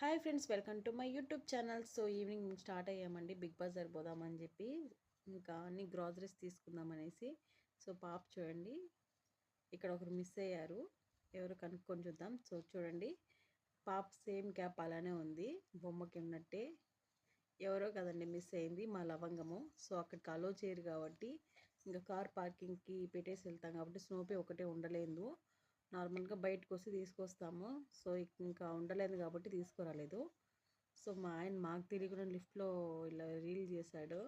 Hi friends, welcome to my YouTube channel. So evening start అయ్యామండి, బిగ్ బజార్ పోదామని చెప్పి. ఇంకా అన్ని గ్రాసరీస్ తీసుకుందామనేసి. సో పాప చూడండి, ఇక్కడ ఒకరు మిస్ అయ్యారు, ఎవరు కనుక్కొని చూద్దాం. సో చూడండి, పాప సేమ్ క్యాప్ అలానే ఉంది, బొమ్మకి ఉన్నట్టే. ఎవరో కదండి మిస్ అయింది, మా లవంగము. సో అక్కడికి అలో చేయరు కాబట్టి ఇంకా కార్ పార్కింగ్కి పెట్టేసి వెళ్తాం కాబట్టి స్నోపీ ఒకటే ఉండలేదు. నార్మల్గా బయటకు వస్తే తీసుకొస్తాము. సో ఇంకా ఉండలేదు కాబట్టి తీసుకురాలేదు. సో మా ఆయన మాకు తెలియకుండా లిఫ్ట్లో ఇలా రీల్ చేశాడు.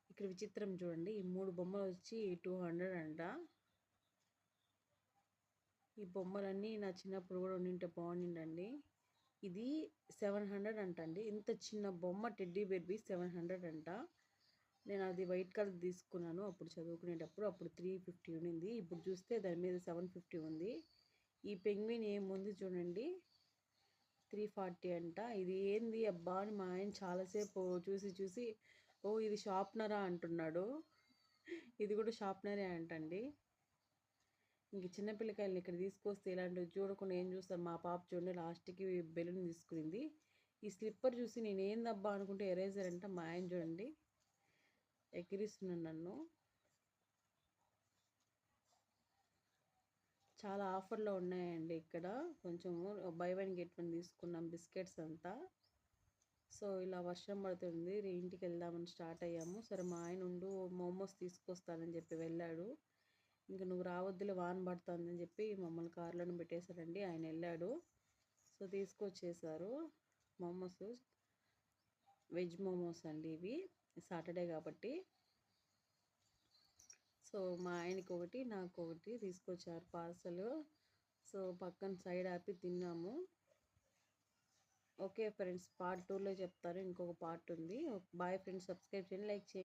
ఇక్కడ విచిత్రం చూడండి, ఈ 3 బొమ్మలు వచ్చి 200 అంట. ఈ బొమ్మలన్నీ నా చిన్నప్పుడు కూడా ఉండింటే బాగుండిండండి. ఇది 700 అంటండి. ఇంత చిన్న బొమ్మ టెడ్డీ బేబీ 700 అంట. నేను అది వైట్ కలర్ తీసుకున్నాను అప్పుడు చదువుకునేటప్పుడు. అప్పుడు 350 ఉండింది, ఇప్పుడు చూస్తే దాని మీద 750 ఉంది. ఈ పెంగ్విన్ ఏముంది చూడండి, 340 అంట. ఇది ఏంది అబ్బా అని మా ఆయన చాలాసేపు చూసి చూసి, ఓ ఇది షార్ప్నరా అంటున్నాడు. ఇది కూడా షార్ప్నరే అంటండి. ఇంక చిన్నపిల్లకాయలు ఇక్కడ తీసుకొస్తే ఇలాంటివి చూడకుండా ఏం చూస్తారు. మా పాప చూడండి లాస్ట్కి బెలూన్ తీసుకునింది. ఈ స్లిప్పర్ చూసి నేను ఏందబ్బా అనుకుంటే ఎరేజర్ అంట. మా ఆయన చూడండి ఎక్కిరిస్తున్నాను నన్ను. చాలా ఆఫర్లో ఉన్నాయండి ఇక్కడ. కొంచెము బై వన్ గెట్ వన్ తీసుకున్నాం బిస్కెట్స్ అంతా. సో ఇలా వర్షం పడుతుంది, ఇంటికి వెళ్దామని స్టార్ట్ అయ్యాము. సరే మా ఆయన ఉండు మోమోస్ తీసుకొస్తానని చెప్పి వెళ్ళాడు. ఇంకా నువ్వు రావద్దులే వాన పడుతుందని చెప్పి మమ్మల్ని కార్లోనే పెట్టేశారండి. ఆయన వెళ్ళాడు. సో తీసుకొచ్చేసారు మోమోస్, వెజ్ మోమోస్ అండి ఇవి, సాటర్డే కాబట్టి. సో మా ఆయనకి ఒకటి నాకు ఒకటి తీసుకొచ్చారు పార్సల్. సో పక్కన సైడ్ ఆపి తిన్నాము. ఓకే ఫ్రెండ్స్, పార్ట్ 2లో చెప్తారు, ఇంకొక పార్ట్ ఉంది. బాయ్ ఫ్రెండ్స్, సబ్స్క్రైబ్ చేయండి, లైక్ చేయండి.